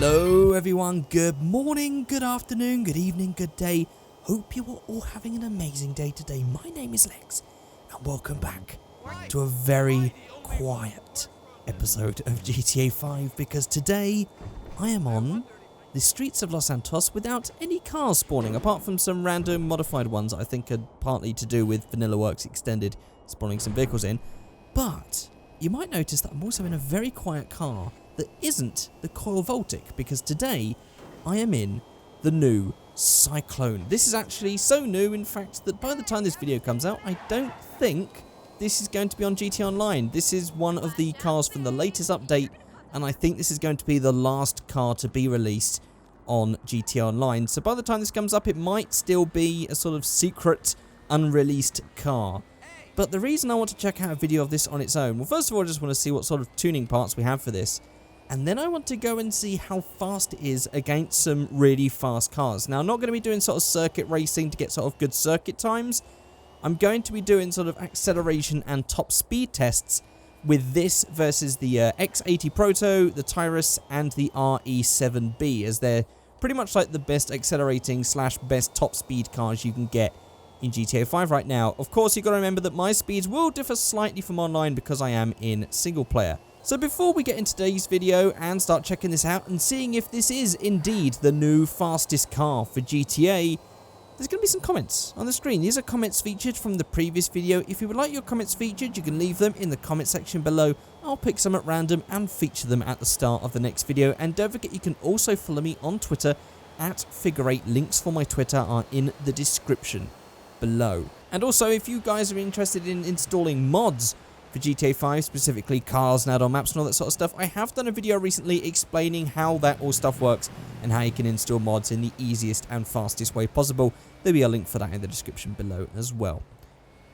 Hello everyone, good morning, good afternoon, good evening, good day. Hope you are all having an amazing day today. My name is Lex and welcome back to a very quiet episode of GTA 5 because today I am on the streets of Los Santos without any cars spawning apart from some random modified ones I think are partly to do with Vanilla Works Extended spawning some vehicles in. But you might notice that I'm also in a very quiet car that isn't the Coil Voltic, because today I am in the new Cyclone. This is actually so new, in fact, that by the time this video comes out, I don't think this is going to be on GTA Online. This is one of the cars from the latest update, and I think this is going to be the last car to be released on GTA Online. So by the time this comes up, it might still be a sort of secret, unreleased car. But the reason I want to check out a video of this on its own, well, first of all, I just want to see what sort of tuning parts we have for this. And then I want to go and see how fast it is against some really fast cars. Now, I'm not going to be doing sort of circuit racing to get sort of good circuit times. I'm going to be doing sort of acceleration and top speed tests with this versus the X80 Proto, the Tyrus, and the RE7B, as they're pretty much like the best accelerating / best top speed cars you can get in GTA 5 right now. Of course, you've got to remember that my speeds will differ slightly from online because I am in single player. So before we get into today's video and start checking this out and seeing if this is indeed the new fastest car for GTA, there's going to be some comments on the screen. These are comments featured from the previous video. If you would like your comments featured, you can leave them in the comment section below. I'll pick some at random and feature them at the start of the next video. And don't forget, you can also follow me on Twitter at Figureight. Links for my Twitter are in the description below. And also, if you guys are interested in installing mods for GTA 5, specifically cars and add-on maps and all that sort of stuff, I have done a video recently explaining how that all stuff works and how you can install mods in the easiest and fastest way possible. There'll be a link for that in the description below as well.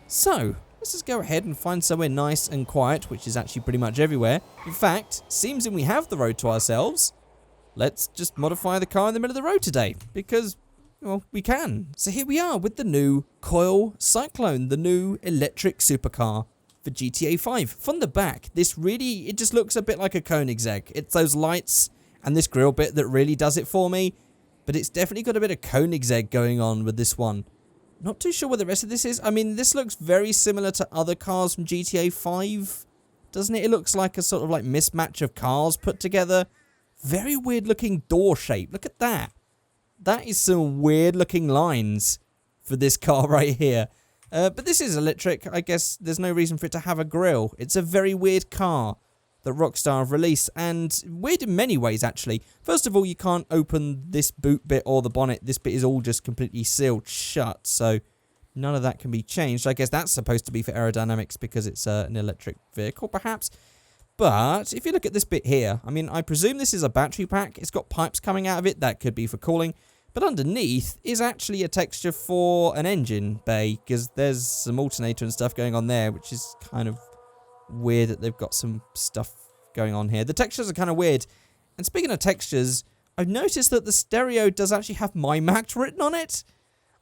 So, let's just go ahead and find somewhere nice and quiet, which is actually pretty much everywhere. In fact, seems that we have the road to ourselves. Let's just modify the car in the middle of the road today, because, well, we can. So here we are with the new Coil Cyclone, the new electric supercar for GTA 5. From the back, this really, it just looks a bit like a Koenigsegg. It's those lights and this grille bit that really does it for me, but it's definitely got a bit of Koenigsegg going on with this one. Not too sure what the rest of this is. I mean, this looks very similar to other cars from GTA 5, doesn't it? It looks like a sort of like mismatch of cars put together. Very weird looking door shape. Look at that. That is some weird looking lines for this car right here. But this is electric. I guess there's no reason for it to have a grille. It's a very weird car that Rockstar have released, and weird in many ways, actually. First of all, you can't open this boot bit or the bonnet. This bit is all just completely sealed shut, so none of that can be changed. I guess that's supposed to be for aerodynamics because it's an electric vehicle, perhaps. But if you look at this bit here, I mean, I presume this is a battery pack. It's got pipes coming out of it. That could be for cooling. But underneath is actually a texture for an engine bay, because there's some alternator and stuff going on there, which is kind of weird that they've got some stuff going on here. The textures are kind of weird. And speaking of textures, I've noticed that the stereo does actually have My Mac written on it.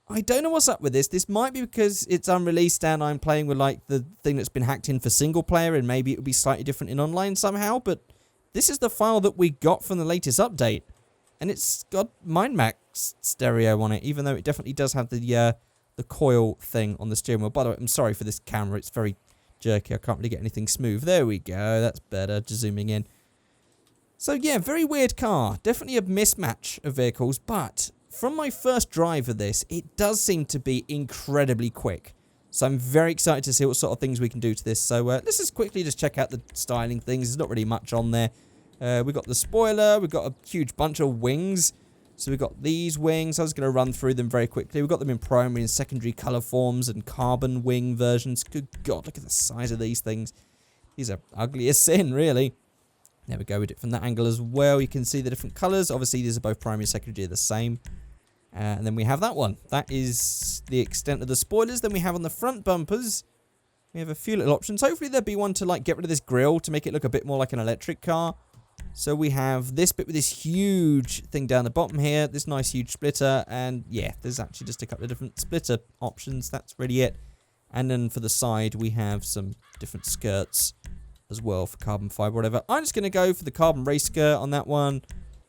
I don't know what's up with this. This might be because it's unreleased and I'm playing with like the thing that's been hacked in for single player, and maybe it would be slightly different in online somehow. But this is the file that we got from the latest update. And it's got Mind Max stereo on it, even though it definitely does have the coil thing on the steering wheel. By the way, I'm sorry for this camera. It's very jerky. I can't really get anything smooth. There we go. That's better. Just zooming in. So, yeah, very weird car. Definitely a mismatch of vehicles. But from my first drive of this, it does seem to be incredibly quick. So I'm very excited to see what sort of things we can do to this. So let's just quickly just check out the styling things. There's not really much on there. We've got the spoiler, we've got a huge bunch of wings. So we've got these wings. I was going to run through them very quickly. We've got them in primary and secondary color forms and carbon wing versions. Good God, look at the size of these things. These are ugly as sin, really. There we go, we did it from that angle as well. You can see the different colors. Obviously, these are both primary and secondary, are the same. And then we have that one. That is the extent of the spoilers. Then we have on the front bumpers, we have a few little options. Hopefully there'll be one to like get rid of this grille to make it look a bit more like an electric car. So we have this bit with this huge thing down the bottom here, this nice huge splitter, and yeah, there's actually just a couple of different splitter options. That's really it. And then for the side, we have some different skirts as well for carbon fiber, whatever. I'm just going to go for the carbon race skirt on that one.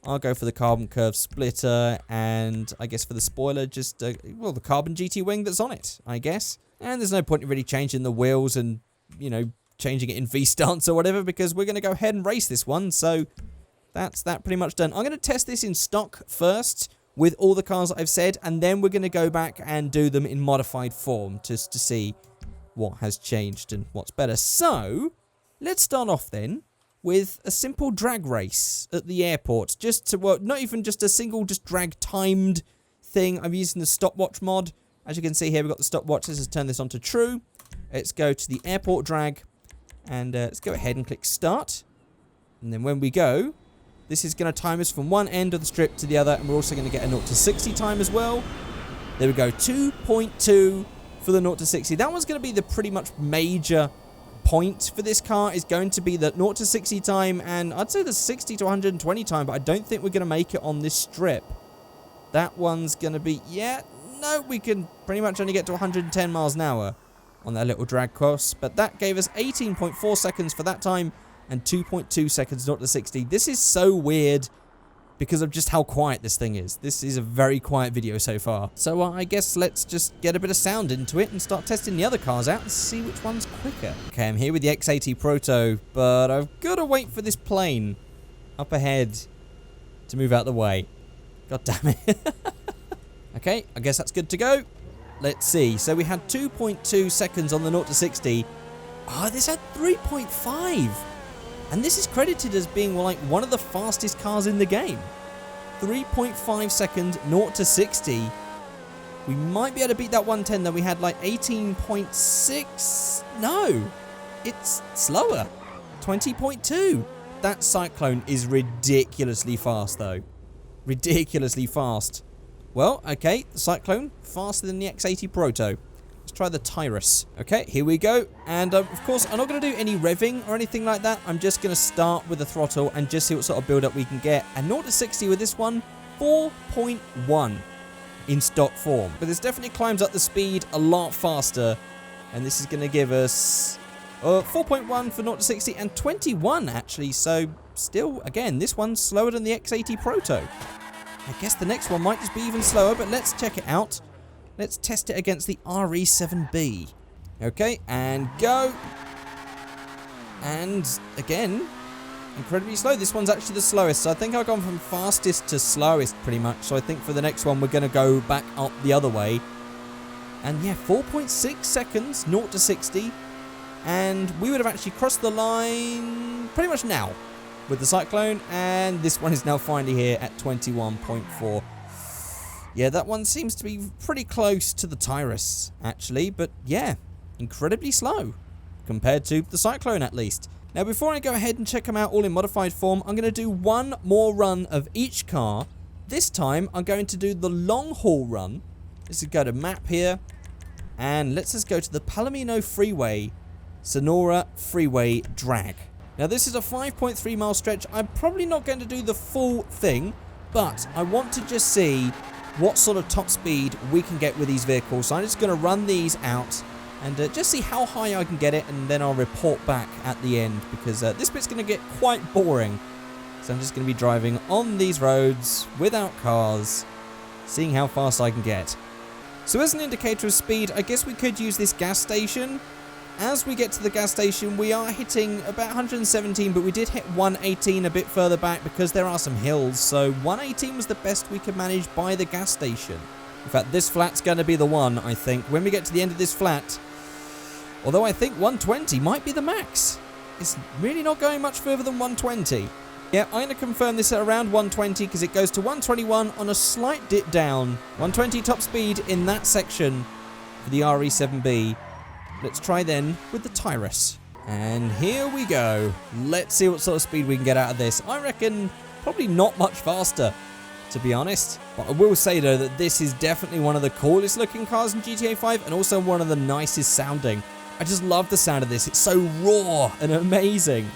I'll go for the carbon curve splitter, and I guess for the spoiler, just, well, the carbon GT wing that's on it, I guess. And there's no point in really changing the wheels and, you know, changing it in V-stance or whatever, because we're going to go ahead and race this one, so that's that pretty much done. I'm going to test this in stock first with all the cars that I've said, and then we're going to go back and do them in modified form just to see what has changed and what's better. So, let's start off then with a simple drag race at the airport. Just to, well, not even just a single, just drag timed thing. I'm using the stopwatch mod. As you can see here, we've got the stopwatch. Let's just turn this on to true. Let's go to the airport drag, and let's go ahead and click start. And then when we go, this is going to time us from one end of the strip to the other, and we're also going to get a 0 to 60 time as well. There we go, 2.2 for the 0 to 60. That one's going to be the pretty much major point for this car, is going to be the 0 to 60 time, and I'd say the 60 to 120 time, but I don't think we're going to make it on this strip. That one's going to be, yeah, no, we can pretty much only get to 110 miles an hour on that little drag course, but that gave us 18.4 seconds for that time, and 2.2 seconds 0 to 60. This is so weird because of just how quiet this thing is. This is a very quiet video so far. So I guess let's just get a bit of sound into it and start testing the other cars out and see which one's quicker. Okay, I'm here with the X80 Proto, but I've got to wait for this plane up ahead to move out the way. God damn it. Okay, I guess that's good to go. Let's see. So we had 2.2 seconds on the 0 to 60. Oh, this had 3.5. And this is credited as being like one of the fastest cars in the game. 3.5 seconds, 0 to 60. We might be able to beat that 110 though. We had like 18.6. No, it's slower. 20.2. That Cyclone is ridiculously fast though. Ridiculously fast. Well, okay, the Cyclone, faster than the X80 Proto. Let's try the Tyrus. Okay, here we go. And of course, I'm not going to do any revving or anything like that. I'm just going to start with the throttle and just see what sort of build up we can get. And 0 to 60 with this one, 4.1 in stock form. But this definitely climbs up the speed a lot faster. And this is going to give us 4.1 for 0 to 60 and 21 actually. So still, again, this one's slower than the X80 Proto. I guess the next one might just be even slower, but let's check it out. Let's test it against the RE7B. Okay, and go. And again, incredibly slow. This one's actually the slowest. So I think I've gone from fastest to slowest pretty much. So I think for the next one, we're going to go back up the other way. And yeah, 4.6 seconds, 0 to 60. And we would have actually crossed the line pretty much now with the Cyclone. And this one is now finally here at 21.4. Yeah, that one seems to be pretty close to the Tyrus, actually. But yeah, incredibly slow compared to the Cyclone, at least. Now, before I go ahead and check them out all in modified form, I'm going to do one more run of each car. This time, I'm going to do the long haul run. Let's go to map here. And let's just go to the Palomino Freeway, Sonora Freeway Drag. Now, this is a 5.3 mile stretch. I'm probably not going to do the full thing, but I want to just see what sort of top speed we can get with these vehicles. So I'm just going to run these out and just see how high I can get it, and then I'll report back at the end, because this bit's going to get quite boring. So I'm just going to be driving on these roads without cars, seeing how fast I can get. So as an indicator of speed, I guess we could use this gas station. As we get to the gas station, we are hitting about 117, but we did hit 118 a bit further back because there are some hills. So 118 was the best we could manage by the gas station. In fact, this flat's going to be the one, I think. When we get to the end of this flat, although I think 120 might be the max. It's really not going much further than 120. Yeah, I'm going to confirm this at around 120 because it goes to 121 on a slight dip down. 120 top speed in that section for the RE7B. Let's try then with the Tyrus. And here we go. Let's see what sort of speed we can get out of this. I reckon probably not much faster, to be honest. But I will say, though, that this is definitely one of the coolest looking cars in GTA 5 and also one of the nicest sounding. I just love the sound of this. It's so raw and amazing.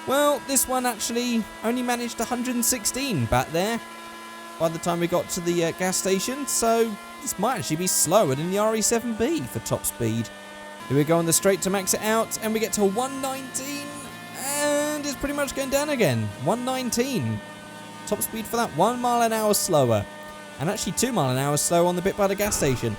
Well, this one actually only managed 116 back there by the time we got to the gas station. So this might actually be slower than the RE7B for top speed. Here we go on the straight to max it out, and we get to 119, and it's pretty much going down again. 119. top speed for that 1 mile an hour slower. And actually 2 mile an hour slow on the bit by the gas station.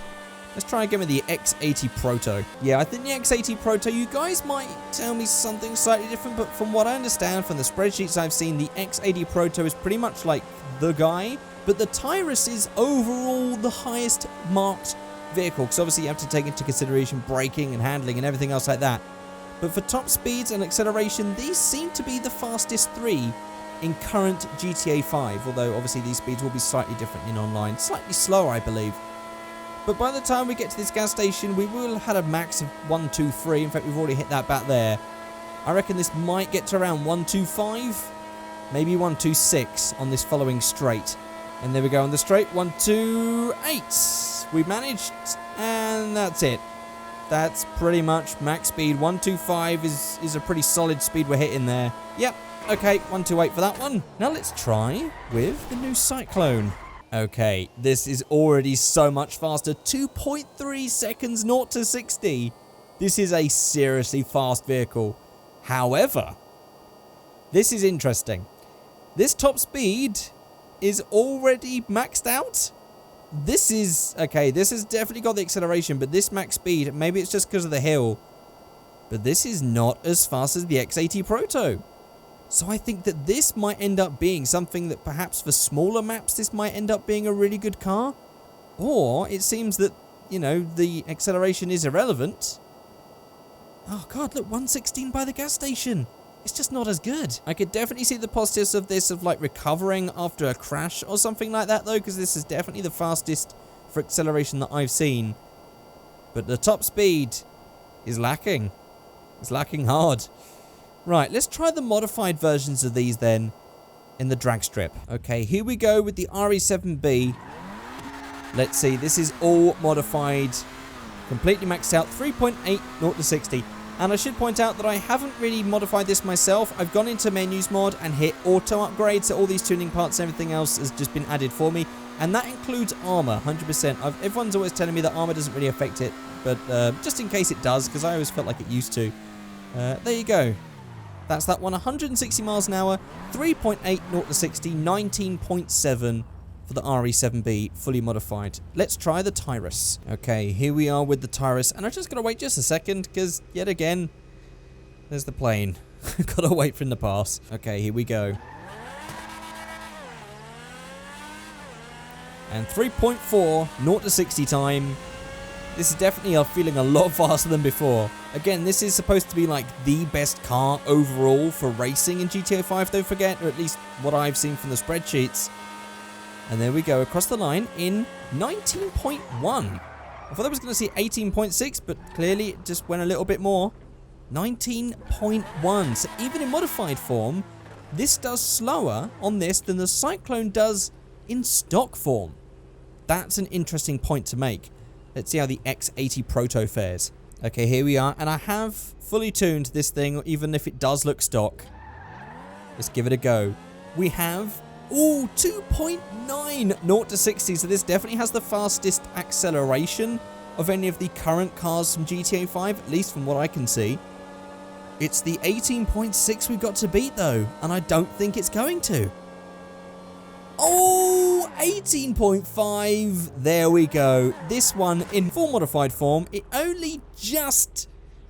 Let's try again with the X80 Proto. Yeah, I think the X80 Proto, you guys might tell me something slightly different, but from what I understand from the spreadsheets I've seen, the X80 Proto is pretty much like the guy, but the Tyrus is overall the highest marked vehicle, because obviously you have to take into consideration braking and handling and everything else like that. But for top speeds and acceleration, these seem to be the fastest 3 in current GTA 5, although obviously these speeds will be slightly different in online, slightly slower I believe. But by the time we get to this gas station, we will have had a max of 123. In fact, we've already hit that back there. I reckon this might get to around 125, maybe 126 on this following straight. And there we go on the straight, 128. We managed, and that's it. That's pretty much max speed. 125 is a pretty solid speed we're hitting there. Yep, okay, 128 for that one. Now let's try with the new Cyclone. Okay, this is already so much faster. 2.3 seconds 0 to 60. This is a seriously fast vehicle. However, this is interesting. This top speed is already maxed out. This is, okay, this has definitely got the acceleration, but this max speed, maybe it's just because of the hill, but this is not as fast as the X80 Proto. So I think that this might end up being something that perhaps for smaller maps, this might end up being a really good car. Or it seems that, you know, the acceleration is irrelevant. Oh God, look, 116 by the gas station. It's just not as good. I could definitely see the positives of this, of like recovering after a crash or something like that though, because this is definitely the fastest for acceleration that I've seen. But the top speed is lacking. It's lacking hard. Right, let's try the modified versions of these then in the drag strip. Okay, here we go with the RE7B. Let's see, this is all modified, completely maxed out, 3.8 0 to 60. And I should point out that I haven't really modified this myself. I've gone into menus mod and hit auto upgrade, so all these tuning parts and everything else has just been added for me. And that includes armor, 100%. Everyone's always telling me that armor doesn't really affect it, but just in case it does, because I always felt like it used to. There you go. That's that one, 160 miles an hour, 3.8 0 to 60, 19.7 for the RE7B, fully modified. Let's try the Tyrus. Okay, here we are with the Tyrus, and I just gotta wait just a second, because yet again, there's the plane. Gotta wait for him to pass. Okay, here we go. And 3.4 0 to 60 time. This is definitely feeling a lot faster than before. Again, this is supposed to be like the best car overall for racing in GTA 5, don't forget, or at least what I've seen from the spreadsheets. And there we go, across the line in 19.1. I thought I was going to see 18.6, but clearly it just went a little bit more. 19.1. So even in modified form, this does slower on this than the Cyclone does in stock form. That's an interesting point to make. Let's see how the X80 Proto fares. Okay, here we are, and I have fully tuned this thing, even if it does look stock. Let's give it a go. We have, 2.9 0 to 60, so this definitely has the fastest acceleration of any of the current cars from GTA 5, at least from what I can see. It's the 18.6 we've got to beat, though, and I don't think it's going to. 18.5. There we go. This one in full modified form, it only just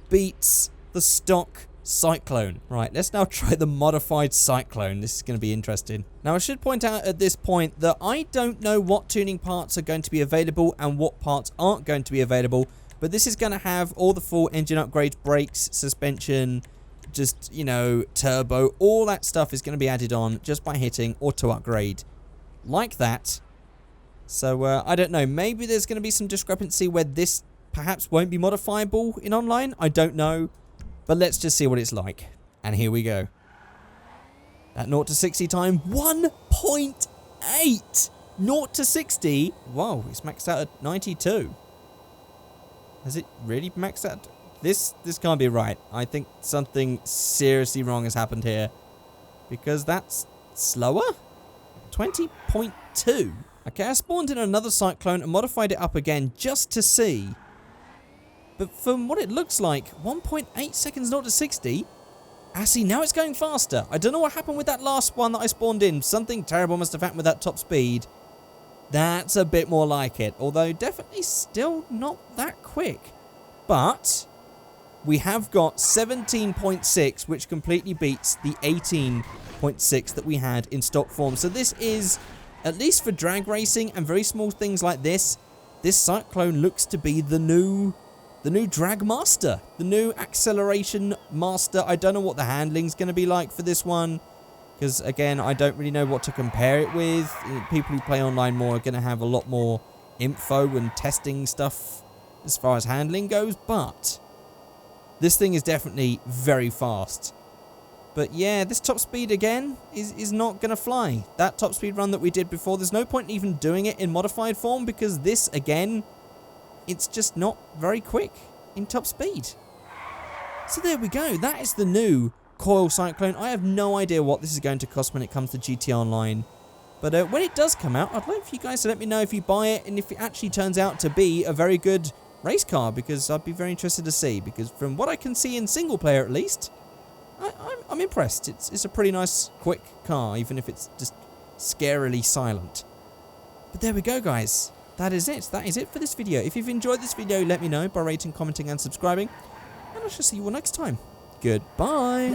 beats the stock Cyclone. Right, let's now try the modified Cyclone. This is going to be interesting. Now, I should point out at this point that I don't know what tuning parts are going to be available and what parts aren't going to be available, but this is going to have all the full engine upgrades, brakes, suspension, just, you know, turbo, all that stuff is going to be added on just by hitting auto upgrade. Like that. So I don't know, maybe there's going to be some discrepancy where this perhaps won't be modifiable in online, I don't know, but let's just see what it's like. And here we go. That 0 to 60 time, 1.8 0 to 60. Whoa, it's maxed out at 92. Has it really maxed out? This can't be right. I think something seriously wrong has happened here, because that's slower. 20.2. Okay, I spawned in another Cyclone and modified it up again just to see. But from what it looks like, 1.8 seconds 0 to 60, see, now it's going faster. I don't know what happened with that last one that I spawned in. Something terrible must have happened with that top speed. That's a bit more like it. Although, definitely still not that quick. But we have got 17.6, which completely beats the 18.6 that we had in stock form. So this is, at least for drag racing and very small things like this Cyclone looks to be the new drag master, the new acceleration master. I don't know what the handling's going to be like for this one, because again, I don't really know what to compare it with. People who play online more are going to have a lot more info and testing stuff as far as handling goes, but this thing is definitely very fast. But yeah, this top speed again is not going to fly. That top speed run that we did before, there's no point in even doing it in modified form, because this, again, it's just not very quick in top speed. So there we go. That is the new Coil Cyclone. I have no idea what this is going to cost when it comes to GT Online. But when it does come out, I'd like for you guys to let me know if you buy it and if it actually turns out to be a very good race car, because I'd be very interested to see. Because from what I can see in single player at least, I'm impressed. It's a pretty nice, quick car, even if it's just scarily silent. But there we go, guys. That is it. That is it for this video. If you've enjoyed this video, let me know by rating, commenting, and subscribing. And I shall see you all next time. Goodbye.